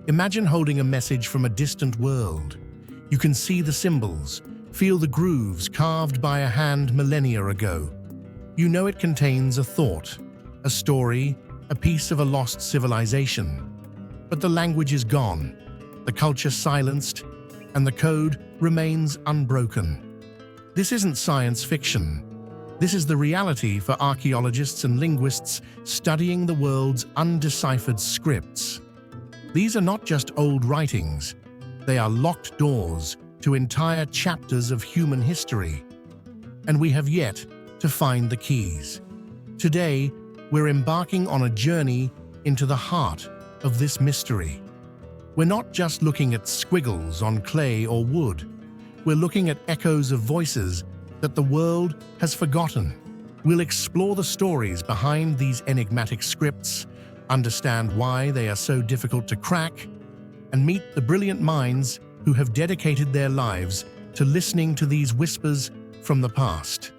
Imagine holding a message from a distant world. You can see the symbols, feel the grooves carved by a hand millennia ago. You know it contains a thought, a story, a piece of a lost civilization. But the language is gone, the culture silenced, and the code remains unbroken. This isn't science fiction. This is the reality for archaeologists and linguists studying the world's undeciphered scripts. These are not just old writings. They are locked doors to entire chapters of human history. And we have yet to find the keys. Today, we're embarking on a journey into the heart of this mystery. We're not just looking at squiggles on clay or wood. We're looking at echoes of voices that the world has forgotten. We'll explore the stories behind these enigmatic scripts, understand why they are so difficult to crack, and meet the brilliant minds who have dedicated their lives to listening to these whispers from the past.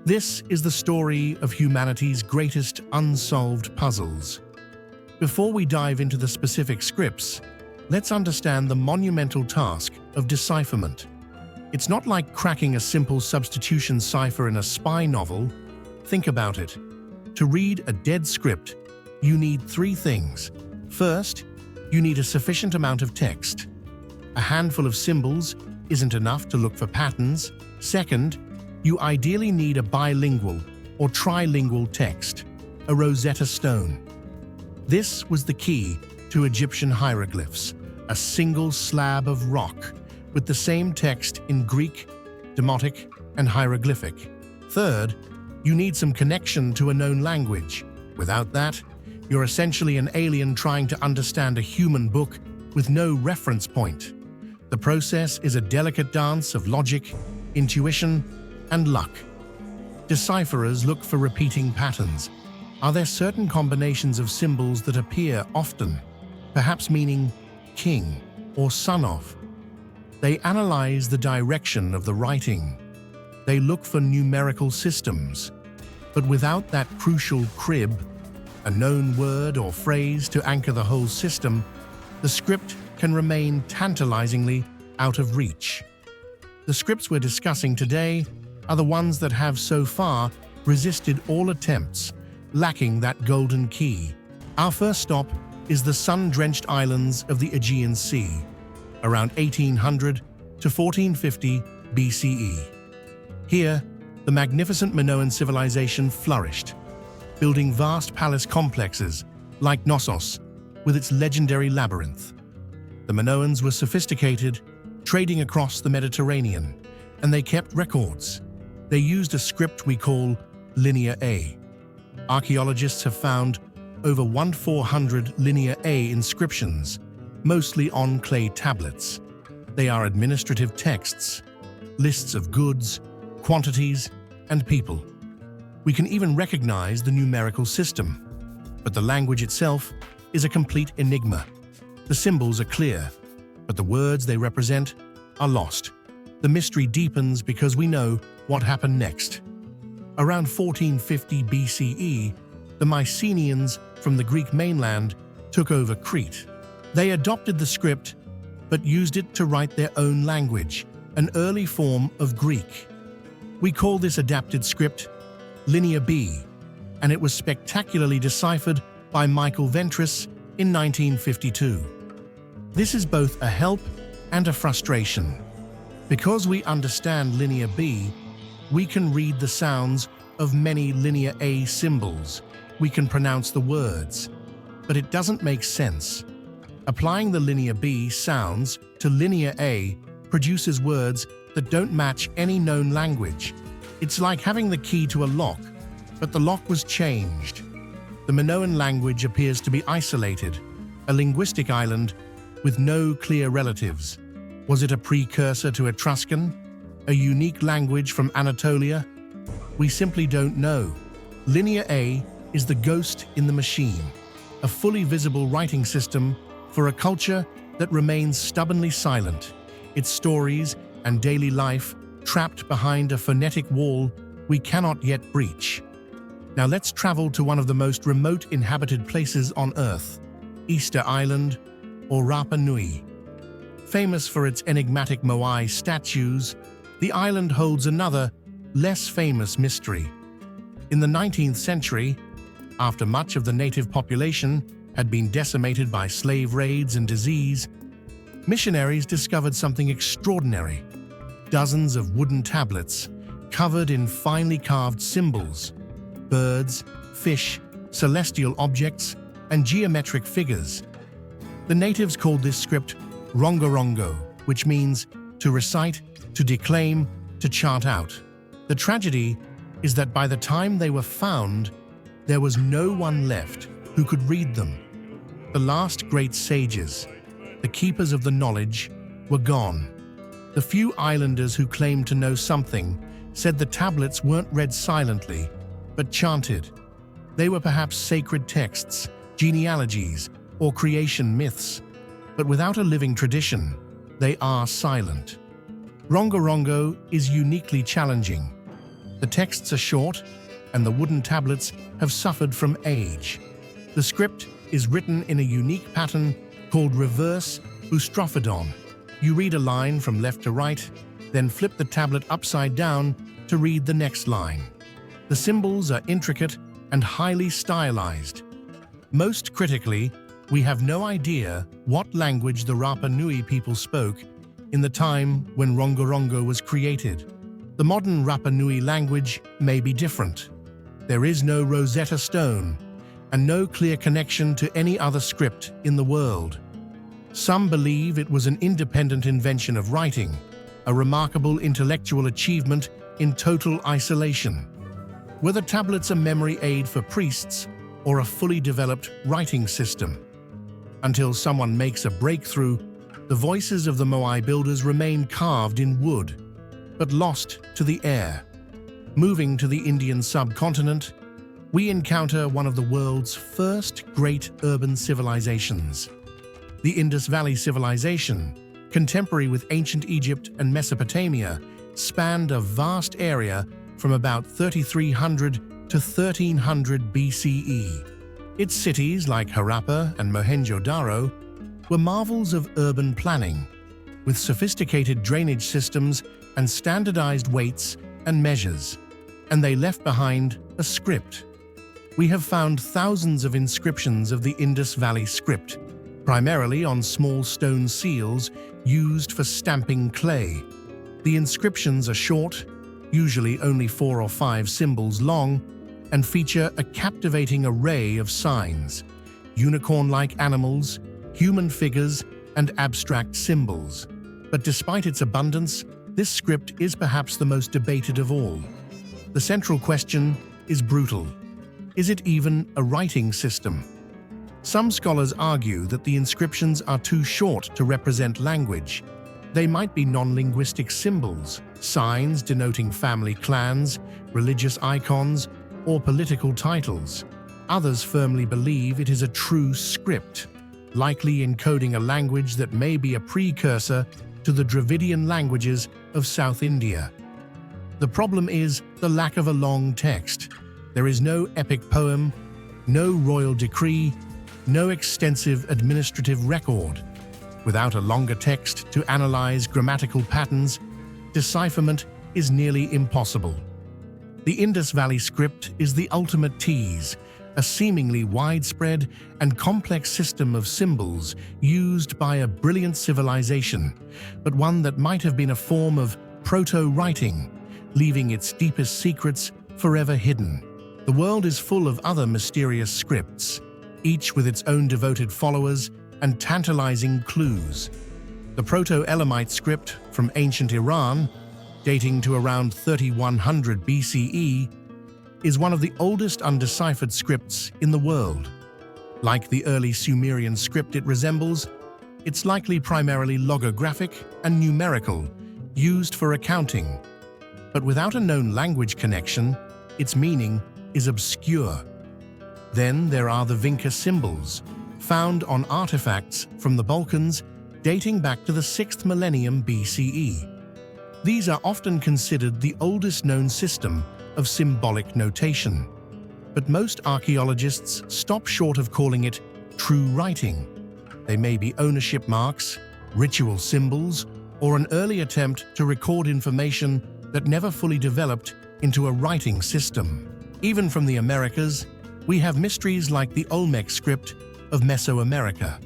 This is the story of humanity's greatest unsolved puzzles. Before we dive into the specific scripts, let's understand the monumental task of decipherment. It's not like cracking a simple substitution cipher in a spy novel. Think about it. To read a dead script, you need three things. First, you need a sufficient amount of text. A handful of symbols isn't enough to look for patterns. Second, you ideally need a bilingual or trilingual text, a Rosetta Stone. This was the key to Egyptian hieroglyphs, a single slab of rock with the same text in Greek, Demotic, and hieroglyphic. Third, you need some connection to a known language. Without that, you're essentially an alien trying to understand a human book with no reference point. The process is a delicate dance of logic, intuition, and luck. Decipherers look for repeating patterns. Are there certain combinations of symbols that appear often, perhaps meaning king or son of? They analyze the direction of the writing. They look for numerical systems. But without that crucial crib, a known word or phrase to anchor the whole system, the script can remain tantalizingly out of reach. The scripts we're discussing today are the ones that have so far resisted all attempts, lacking that golden key. Our first stop is the sun-drenched islands of the Aegean Sea, around 1800 to 1450 BCE. Here, the magnificent Minoan civilization flourished, building vast palace complexes like Knossos with its legendary labyrinth. The Minoans were sophisticated, trading across the Mediterranean, and they kept records. They used a script we call Linear A. Archaeologists have found over 1,400 Linear A inscriptions, mostly on clay tablets. They are administrative texts, lists of goods, quantities, and people. We can even recognize the numerical system, but the language itself is a complete enigma. The symbols are clear, but the words they represent are lost. The mystery deepens because we know what happened next. Around 1450 BCE, the Mycenaeans from the Greek mainland took over Crete. They adopted the script, but used it to write their own language, an early form of Greek. We call this adapted script Linear B, and it was spectacularly deciphered by Michael Ventris in 1952. This is both a help and a frustration. Because we understand Linear B, we can read the sounds of many Linear A symbols. We can pronounce the words, but it doesn't make sense. Applying the Linear B sounds to Linear A produces words that don't match any known language. It's like having the key to a lock, but the lock was changed. The Minoan language appears to be isolated, a linguistic island with no clear relatives. Was it a precursor to Etruscan? A unique language from Anatolia? We simply don't know. Linear A is the ghost in the machine, a fully visible writing system for a culture that remains stubbornly silent, its stories and daily life trapped behind a phonetic wall we cannot yet breach. Now let's travel to one of the most remote inhabited places on Earth, Easter Island, or Rapa Nui. Famous for its enigmatic moai statues, the island holds another, less famous mystery. In the 19th century, after much of the native population had been decimated by slave raids and disease, missionaries discovered something extraordinary. Dozens of wooden tablets covered in finely carved symbols, birds, fish, celestial objects, and geometric figures. The natives called this script Rongorongo, which means to recite, to declaim, to chant out. The tragedy is that by the time they were found, there was no one left who could read them. The last great sages, the keepers of the knowledge, were gone. The few islanders who claimed to know something said the tablets weren't read silently, but chanted. They were perhaps sacred texts, genealogies, or creation myths, but without a living tradition, they are silent. Rongorongo is uniquely challenging. The texts are short, and the wooden tablets have suffered from age. The script is written in a unique pattern called reverse boustrophodon. You read a line from left to right, then flip the tablet upside down to read the next line. The symbols are intricate and highly stylized. Most critically, we have no idea what language the Rapa Nui people spoke in the time when Rongorongo was created. The modern Rapa Nui language may be different. There is no Rosetta Stone and no clear connection to any other script in the world. Some believe it was an independent invention of writing, a remarkable intellectual achievement in total isolation. Were the tablets a memory aid for priests or a fully developed writing system? Until someone makes a breakthrough, the voices of the Moai builders remain carved in wood, but lost to the air. Moving to the Indian subcontinent, we encounter one of the world's first great urban civilizations. The Indus Valley Civilization, contemporary with ancient Egypt and Mesopotamia, spanned a vast area from about 3300 to 1300 BCE. Its cities, like Harappa and Mohenjo-daro, were marvels of urban planning, with sophisticated drainage systems and standardized weights and measures, and they left behind a script. We have found thousands of inscriptions of the Indus Valley script, primarily on small stone seals used for stamping clay. The inscriptions are short, usually only 4 or 5 symbols long, and feature a captivating array of signs, unicorn-like animals, human figures, and abstract symbols. But despite its abundance, this script is perhaps the most debated of all. The central question is brutal. Is it even a writing system? Some scholars argue that the inscriptions are too short to represent language. They might be non-linguistic symbols, signs denoting family clans, religious icons, or political titles. Others firmly believe it is a true script, likely encoding a language that may be a precursor to the Dravidian languages of South India. The problem is the lack of a long text. There is no epic poem, no royal decree, no extensive administrative record. Without a longer text to analyze grammatical patterns, decipherment is nearly impossible. The Indus Valley script is the ultimate tease, a seemingly widespread and complex system of symbols used by a brilliant civilization, but one that might have been a form of proto-writing, leaving its deepest secrets forever hidden. The world is full of other mysterious scripts, each with its own devoted followers and tantalizing clues. The Proto-Elamite script from ancient Iran, dating to around 3100 BCE, is one of the oldest undeciphered scripts in the world. Like the early Sumerian script it resembles, it's likely primarily logographic and numerical, used for accounting. But without a known language connection, its meaning is obscure. Then there are the Vinca symbols, found on artifacts from the Balkans dating back to the 6th millennium BCE. These are often considered the oldest known system of symbolic notation, but most archaeologists stop short of calling it true writing. They may be ownership marks, ritual symbols, or an early attempt to record information that never fully developed into a writing system. Even from the Americas, we have mysteries like the Olmec script of Mesoamerica.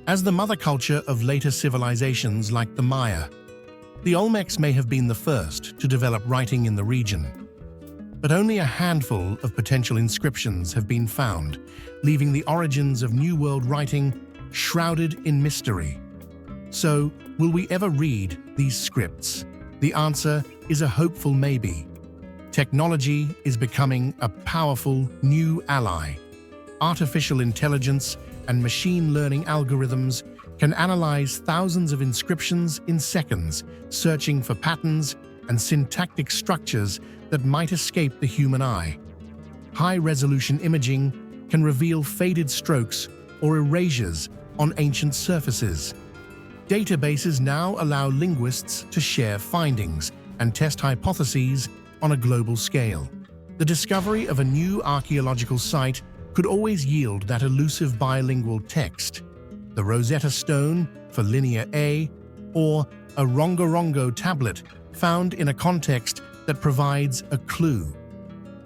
As the mother culture of later civilizations like the Maya, the Olmecs may have been the first to develop writing in the region. But only a handful of potential inscriptions have been found, leaving the origins of New World writing shrouded in mystery. So, will we ever read these scripts? The answer is a hopeful maybe. Technology is becoming a powerful new ally. Artificial intelligence and machine learning algorithms can analyze thousands of inscriptions in seconds, searching for patterns and syntactic structures that might escape the human eye. High-resolution imaging can reveal faded strokes or erasures on ancient surfaces. Databases now allow linguists to share findings and test hypotheses on a global scale. The discovery of a new archaeological site could always yield that elusive bilingual text. The Rosetta Stone for Linear A or a Rongorongo tablet found in a context that provides a clue.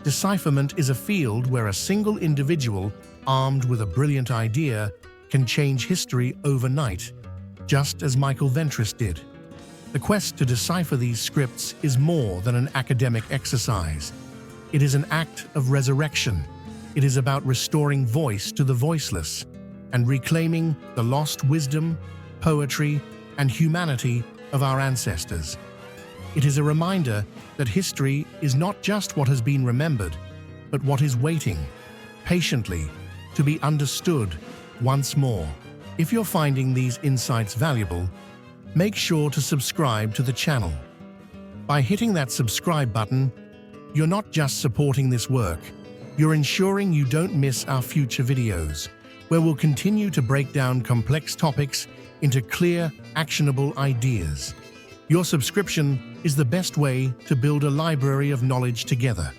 Decipherment is a field where a single individual armed with a brilliant idea can change history overnight, just as Michael Ventris did. The quest to decipher these scripts is more than an academic exercise. It is an act of resurrection. It is about restoring voice to the voiceless and reclaiming the lost wisdom, poetry, and humanity of our ancestors. It is a reminder that history is not just what has been remembered, but what is waiting, patiently, to be understood once more. If you're finding these insights valuable, make sure to subscribe to the channel. By hitting that subscribe button, you're not just supporting this work, you're ensuring you don't miss our future videos, where we'll continue to break down complex topics into clear, actionable ideas. Your subscription is the best way to build a library of knowledge together.